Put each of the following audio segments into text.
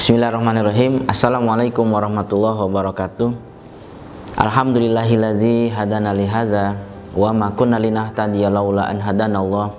Bismillahirrahmanirrahim. Assalamualaikum warahmatullahi wabarakatuh. Alhamdulillahillazi hadana li hadza wa ma kunna linahtadiya laula an hadanallah.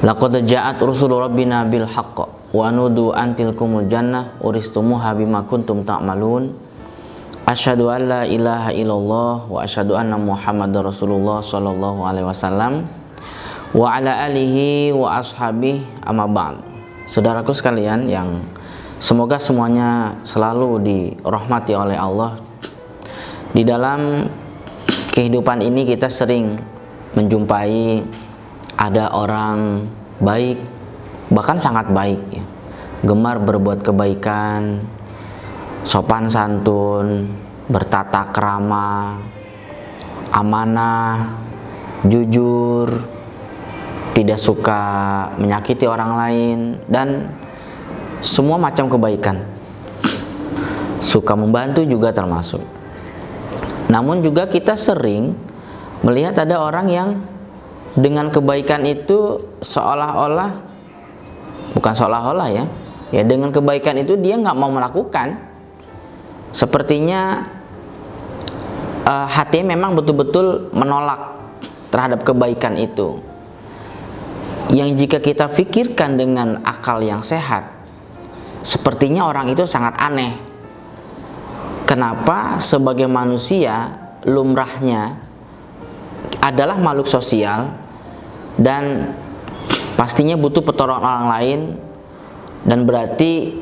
Laqad ja'at rusulu rabbina bil haqq wa nudu an tilkumul jannah uristumuha bima kuntum ta'malun. Asyhadu an la ilaha illallah wa asyhadu anna Muhammadar Rasulullah sallallahu alaihi wasallam wa ala alihi wa ashabihi amma ba'd. Saudaraku sekalian yang semoga semuanya selalu dirahmati oleh Allah. Di dalam kehidupan ini kita sering menjumpai ada orang baik, bahkan sangat baik ya, gemar berbuat kebaikan, sopan santun, bertata krama, amanah, jujur, tidak suka menyakiti orang lain, dan semua macam kebaikan. Suka membantu juga termasuk. Namun juga kita sering melihat ada orang yang dengan kebaikan itu seolah-olah, bukan seolah-olah ya dengan kebaikan itu dia nggak mau melakukan. Sepertinya hatinya memang betul-betul menolak terhadap kebaikan itu. Yang jika kita pikirkan dengan akal yang sehat, sepertinya orang itu sangat aneh. Kenapa sebagai manusia lumrahnya adalah makhluk sosial dan pastinya butuh pertolongan orang lain, dan berarti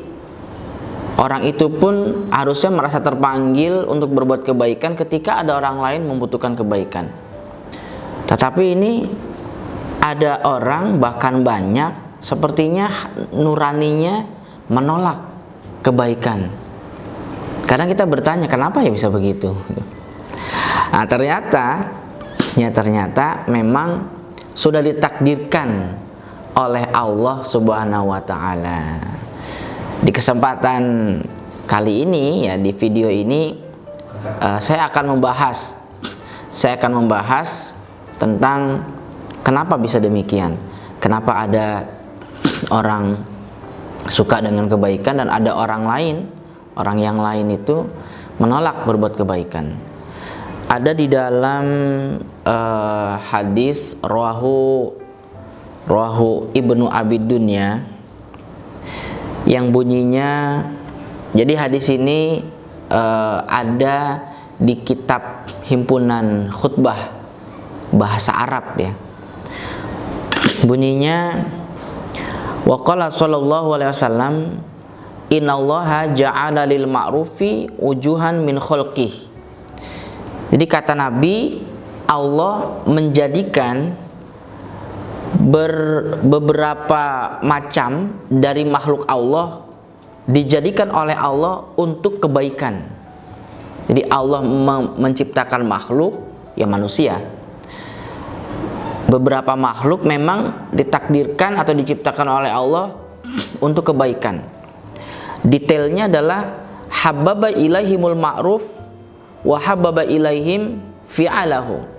orang itu pun harusnya merasa terpanggil untuk berbuat kebaikan ketika ada orang lain membutuhkan kebaikan. Tetapi ini ada orang, bahkan banyak, sepertinya nuraninya menolak kebaikan. Kadang kita bertanya, kenapa ya bisa begitu? Nah, ternyata memang sudah ditakdirkan oleh Allah Subhanahu wa Ta'ala. Di kesempatan kali ini ya, di video ini saya akan membahas tentang kenapa bisa demikian. Kenapa ada orang suka dengan kebaikan dan ada orang yang lain itu menolak berbuat kebaikan. Ada di dalam hadis rawahu Ibnu Abi Dunya yang bunyinya, jadi hadis ini ada di kitab himpunan khutbah bahasa Arab ya. Bunyinya, wa qala sallallahu alaihi wasallam, innallaha ja'ala lil ma'rufi wujuhan min khalqih. Jadi kata Nabi, Allah menjadikan beberapa macam dari makhluk Allah dijadikan oleh Allah untuk kebaikan. Jadi Allah menciptakan makhluk ya, manusia. Beberapa makhluk memang ditakdirkan atau diciptakan oleh Allah untuk kebaikan. Detailnya adalah habbaba ilaihimul ma'ruf wa habbaba ilaihim fi'alahu.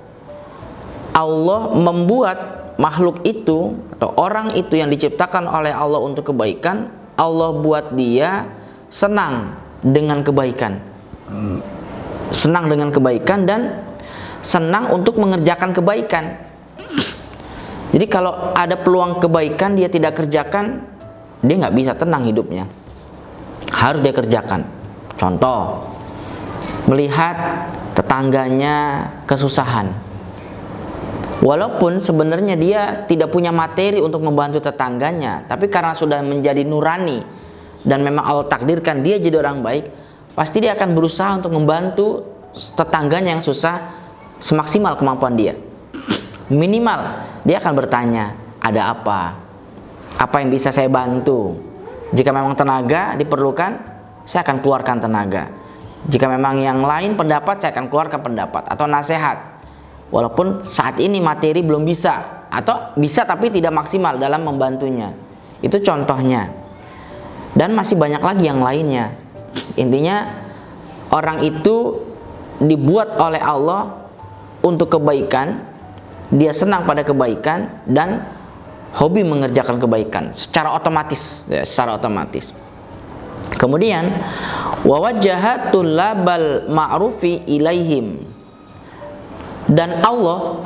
Allah membuat makhluk itu atau orang itu yang diciptakan oleh Allah untuk kebaikan, Allah buat dia senang dengan kebaikan. Senang dengan kebaikan dan senang untuk mengerjakan kebaikan. Jadi kalau ada peluang kebaikan dia tidak kerjakan, dia nggak bisa tenang hidupnya. Harus dia kerjakan. Contoh, melihat tetangganya kesusahan, walaupun sebenarnya dia tidak punya materi untuk membantu tetangganya, tapi karena sudah menjadi nurani dan memang Allah takdirkan dia jadi orang baik, pasti dia akan berusaha untuk membantu tetangganya yang susah semaksimal kemampuan dia. Minimal dia akan bertanya, ada apa? Apa yang bisa saya bantu? Jika memang tenaga diperlukan, saya akan keluarkan tenaga. Jika memang yang lain pendapat, saya akan keluarkan pendapat atau nasihat. Walaupun saat ini materi belum bisa, atau bisa tapi tidak maksimal dalam membantunya. Itu contohnya. Dan masih banyak lagi yang lainnya. Intinya orang itu dibuat oleh Allah untuk kebaikan. Dia senang pada kebaikan dan hobi mengerjakan kebaikan secara otomatis ya, secara otomatis. Kemudian wa wajjahatul labal ma'rufi ilaihim, dan Allah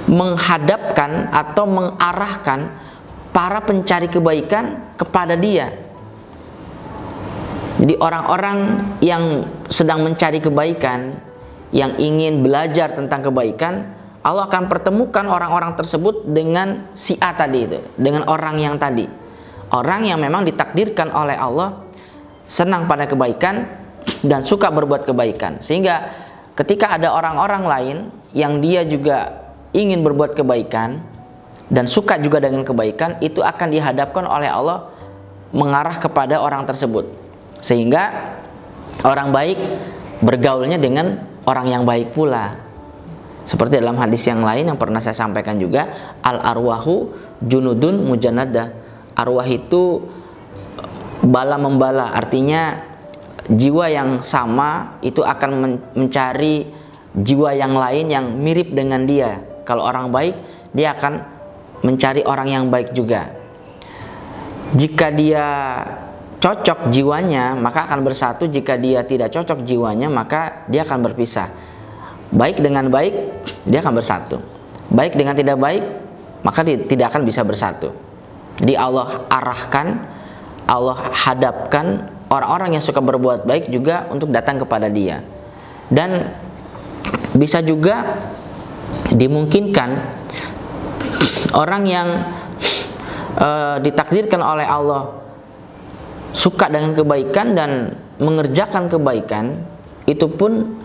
menghadapkan atau mengarahkan para pencari kebaikan kepada Dia. Jadi orang-orang yang sedang mencari kebaikan, yang ingin belajar tentang kebaikan, Allah akan pertemukan orang-orang tersebut dengan si A tadi itu, dengan orang yang tadi. Orang yang memang ditakdirkan oleh Allah senang pada kebaikan dan suka berbuat kebaikan. Sehingga ketika ada orang-orang lain yang dia juga ingin berbuat kebaikan dan suka juga dengan kebaikan, itu akan dihadapkan oleh Allah mengarah kepada orang tersebut. Sehingga orang baik bergaulnya dengan orang yang baik pula. Seperti dalam hadis yang lain yang pernah saya sampaikan juga, al arwahu junudun mujannada. Arwah itu bala membala, artinya jiwa yang sama itu akan mencari jiwa yang lain yang mirip dengan dia. Kalau orang baik, dia akan mencari orang yang baik juga. Jika dia cocok jiwanya, maka akan bersatu. Jika dia tidak cocok jiwanya, maka dia akan berpisah. Baik dengan baik, dia akan bersatu. Baik dengan tidak baik, maka dia tidak akan bisa bersatu. Jadi Allah arahkan, Allah hadapkan orang-orang yang suka berbuat baik juga untuk datang kepada Dia. Dan bisa juga dimungkinkan orang yang ditakdirkan oleh Allah suka dengan kebaikan dan mengerjakan kebaikan, itu pun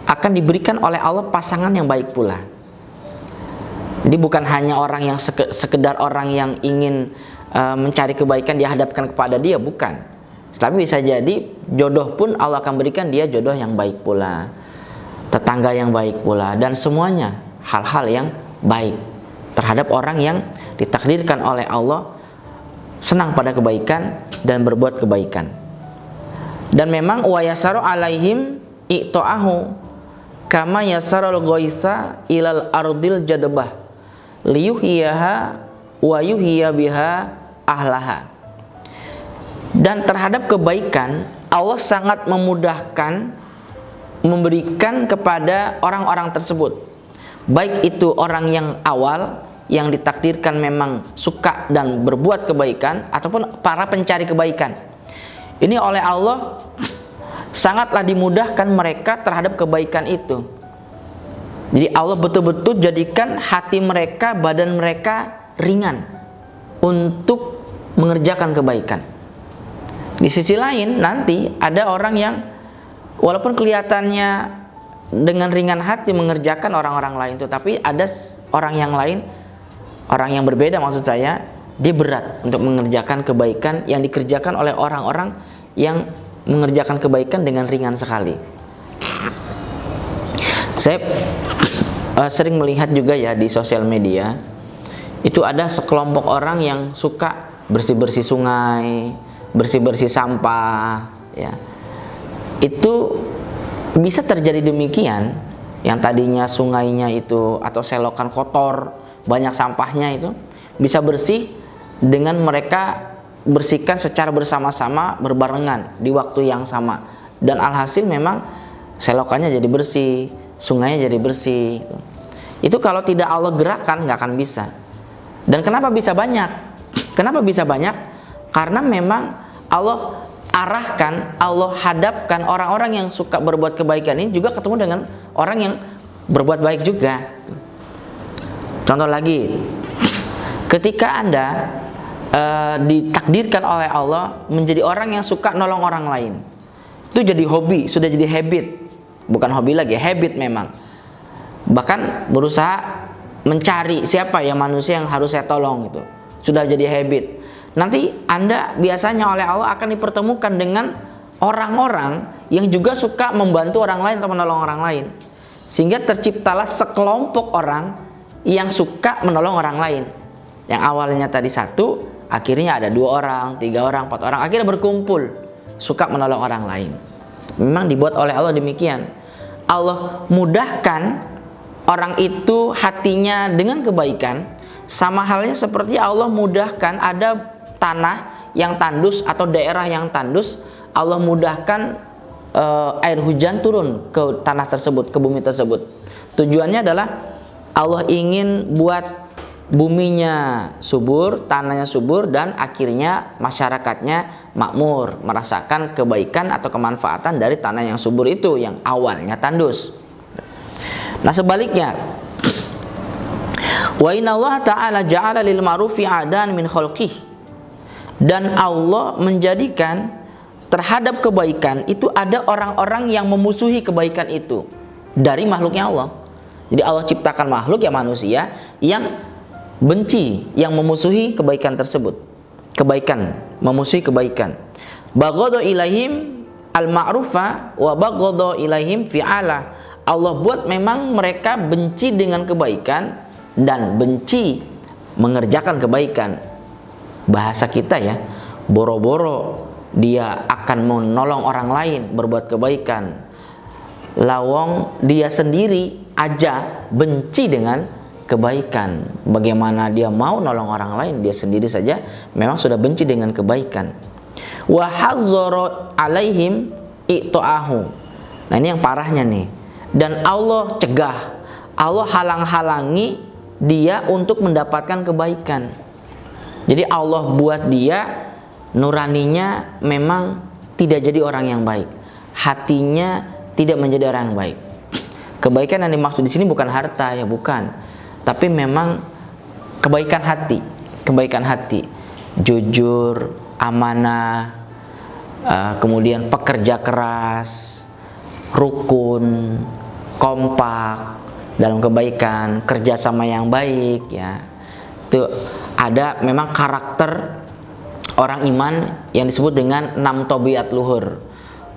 akan diberikan oleh Allah pasangan yang baik pula. Jadi bukan hanya orang yang sekedar orang yang ingin mencari kebaikan dihadapkan kepada dia, bukan. Tapi bisa jadi jodoh pun Allah akan berikan dia jodoh yang baik pula, tetangga yang baik pula, dan semuanya hal-hal yang baik terhadap orang yang ditakdirkan oleh Allah senang pada kebaikan dan berbuat kebaikan. Dan memang wa yasaru alaihim i'ta'ahu kama yasarul ghaitsa ilal ardil jadbah liyuhiyaha wa yuhiya biha ahlaha. Dan terhadap kebaikan Allah sangat memudahkan memberikan kepada orang-orang tersebut, baik itu orang yang awal yang ditakdirkan memang suka dan berbuat kebaikan, ataupun para pencari kebaikan. Ini oleh Allah sangatlah dimudahkan mereka terhadap kebaikan itu. Jadi Allah betul-betul jadikan hati mereka, badan mereka ringan untuk mengerjakan kebaikan. Di sisi lain nanti ada orang yang walaupun kelihatannya dengan ringan hati mengerjakan orang-orang lain itu, tapi ada orang yang lain, orang yang berbeda maksud saya, dia berat untuk mengerjakan kebaikan yang dikerjakan oleh orang-orang yang mengerjakan kebaikan dengan ringan sekali. Saya sering melihat juga ya di sosial media, itu ada sekelompok orang yang suka bersih-bersih sungai, bersih-bersih sampah, ya. Itu bisa terjadi demikian, yang tadinya sungainya itu atau selokan kotor, banyak sampahnya, itu bisa bersih dengan mereka bersihkan secara bersama-sama, berbarengan di waktu yang sama, dan alhasil memang selokannya jadi bersih, sungainya jadi bersih. Itu kalau tidak Allah gerakkan nggak akan bisa. Dan kenapa bisa banyak? Kenapa bisa banyak? Karena memang Allah arahkan, Allah hadapkan orang-orang yang suka berbuat kebaikan ini juga ketemu dengan orang yang berbuat baik juga. Contoh lagi, ketika Anda ditakdirkan oleh Allah menjadi orang yang suka nolong orang lain, itu jadi hobi, sudah jadi habit. Bukan hobi lagi, habit memang. Bahkan berusaha mencari siapa ya manusia yang harus saya tolong, itu sudah jadi habit. Nanti Anda biasanya oleh Allah akan dipertemukan dengan orang-orang yang juga suka membantu orang lain atau menolong orang lain, sehingga terciptalah sekelompok orang yang suka menolong orang lain. Yang awalnya tadi satu, akhirnya ada 2 orang, 3 orang, 4 orang, akhirnya berkumpul suka menolong orang lain. Memang dibuat oleh Allah demikian. Allah mudahkan orang itu hatinya dengan kebaikan, sama halnya seperti Allah mudahkan ada tanah yang tandus atau daerah yang tandus, Allah mudahkan air hujan turun ke tanah tersebut, ke bumi tersebut. Tujuannya adalah Allah ingin buat buminya subur, tanahnya subur, dan akhirnya masyarakatnya makmur, merasakan kebaikan atau kemanfaatan dari tanah yang subur itu yang awalnya tandus. Nah sebaliknya, wa inna Allah ta'ala ja'ala lil ma'rufi adan min khalqih, dan Allah menjadikan terhadap kebaikan itu ada orang-orang yang memusuhi kebaikan itu dari makhluknya Allah. Jadi Allah ciptakan makhluk ya manusia yang benci, yang memusuhi kebaikan tersebut. Kebaikan, memusuhi kebaikan. Baghadha ilaihim al-ma'rufa wa baghadha ilaihim fi'ala. Allah buat memang mereka benci dengan kebaikan dan benci mengerjakan kebaikan. Bahasa kita ya, boro-boro dia akan menolong orang lain berbuat kebaikan. Lawong dia sendiri aja benci dengan kebaikan. Bagaimana dia mau nolong orang lain, dia sendiri saja memang sudah benci dengan kebaikan. Wa hazzara alaihim i'ta'ahu. Nah ini yang parahnya nih. Dan Allah cegah, Allah halang-halangi dia untuk mendapatkan kebaikan. Jadi Allah buat dia nuraninya memang tidak jadi orang yang baik, hatinya tidak menjadi orang yang baik. Kebaikan yang dimaksud di sini bukan harta ya, bukan, tapi memang kebaikan hati, kebaikan hati, jujur, amanah, kemudian pekerja keras, rukun, kompak dalam kebaikan, kerjasama yang baik ya. Itu ada memang karakter orang iman yang disebut dengan 6 tabiat luhur: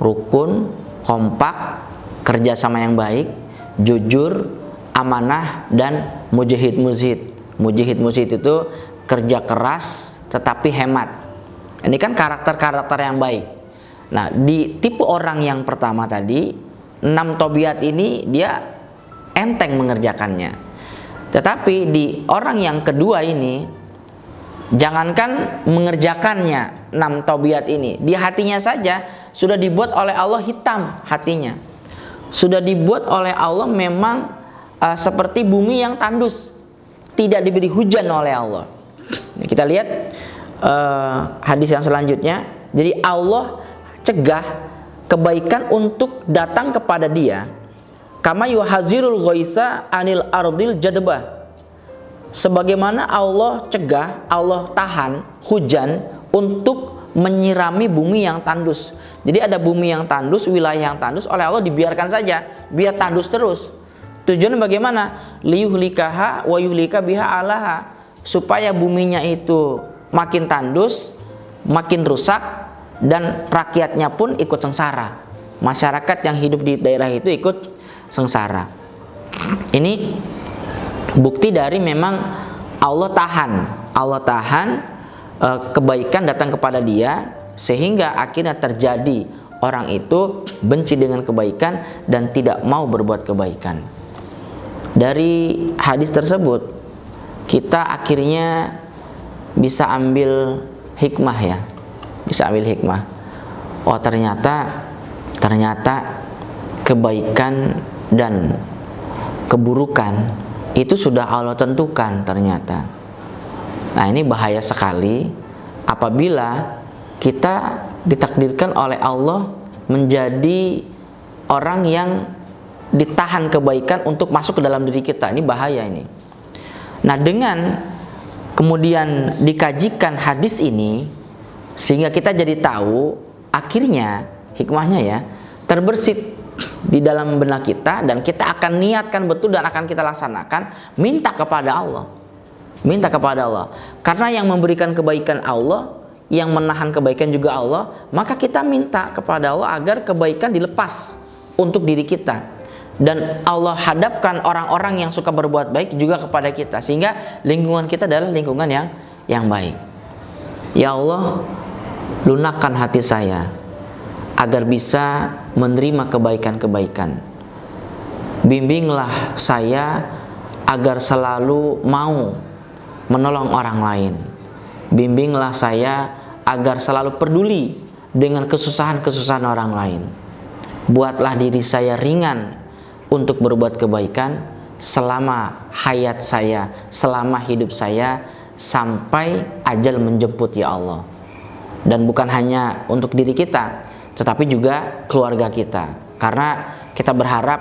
rukun, kompak, kerjasama yang baik, jujur, amanah, dan mujahid muzhid. Mujahid muzhid itu kerja keras tetapi hemat. Ini kan karakter-karakter yang baik. Nah di tipe orang yang pertama tadi, 6 tabiat ini dia enteng mengerjakannya. Tetapi di orang yang kedua ini, jangankan mengerjakannya 6 tabiat ini, di hatinya saja sudah dibuat oleh Allah hitam hatinya. Sudah dibuat oleh Allah memang seperti bumi yang tandus, tidak diberi hujan oleh Allah. Kita lihat hadis yang selanjutnya. Jadi Allah cegah kebaikan untuk datang kepada dia. Kama yuhazirul ghaisa anil ardil jadbah. Sebagaimana Allah cegah, Allah tahan hujan untuk menyirami bumi yang tandus. Jadi ada bumi yang tandus, wilayah yang tandus, oleh Allah dibiarkan saja, biar tandus terus. Tujuannya bagaimana? Liyuhlikaha wa yuhlika biha alaha. Supaya buminya itu makin tandus, makin rusak, dan rakyatnya pun ikut sengsara. Masyarakat yang hidup di daerah itu ikut sengsara. Ini bukti dari memang Allah tahan kebaikan datang kepada dia, sehingga akhirnya terjadi orang itu benci dengan kebaikan dan tidak mau berbuat kebaikan. Dari hadis tersebut kita akhirnya bisa ambil hikmah ya, bisa ambil hikmah. Oh ternyata kebaikan dan keburukan itu sudah Allah tentukan ternyata. Nah ini bahaya sekali apabila kita ditakdirkan oleh Allah menjadi orang yang ditahan kebaikan untuk masuk ke dalam diri kita. Ini bahaya ini. Nah dengan kemudian dikajikan hadis ini, sehingga kita jadi tahu akhirnya hikmahnya ya, terbersit di dalam benak kita, dan kita akan niatkan betul dan akan kita laksanakan, minta kepada Allah. Minta kepada Allah. Karena yang memberikan kebaikan Allah, yang menahan kebaikan juga Allah, maka kita minta kepada Allah agar kebaikan dilepas untuk diri kita. Dan Allah hadapkan orang-orang yang suka berbuat baik juga kepada kita, sehingga lingkungan kita adalah lingkungan yang baik. Ya Allah, lunakkan hati saya agar bisa menerima kebaikan-kebaikan. Bimbinglah saya agar selalu mau menolong orang lain. Bimbinglah saya agar selalu peduli dengan kesusahan-kesusahan orang lain. Buatlah diri saya ringan untuk berbuat kebaikan selama hayat saya, selama hidup saya, sampai ajal menjemput ya Allah. Dan bukan hanya untuk diri kita, tetapi juga keluarga kita. Karena kita berharap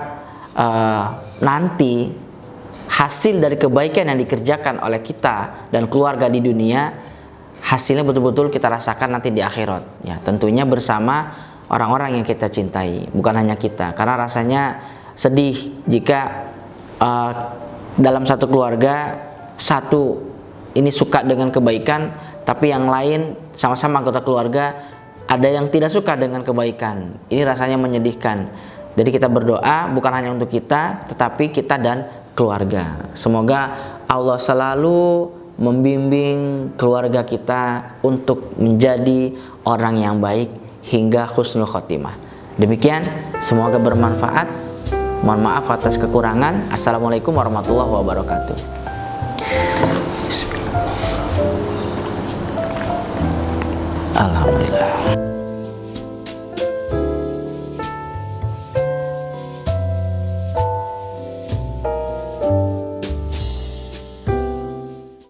nanti hasil dari kebaikan yang dikerjakan oleh kita dan keluarga di dunia, hasilnya betul-betul kita rasakan nanti di akhirat. Ya, tentunya bersama orang-orang yang kita cintai, bukan hanya kita. Karena rasanya sedih jika dalam satu keluarga, satu ini suka dengan kebaikan, tapi yang lain sama-sama anggota keluarga ada yang tidak suka dengan kebaikan. Ini rasanya menyedihkan. Jadi kita berdoa bukan hanya untuk kita, tetapi kita dan keluarga. Semoga Allah selalu membimbing keluarga kita untuk menjadi orang yang baik hingga husnul khotimah. Demikian, semoga bermanfaat. Mohon maaf atas kekurangan. Assalamualaikum warahmatullahi wabarakatuh. Bismillah. Alhamdulillah.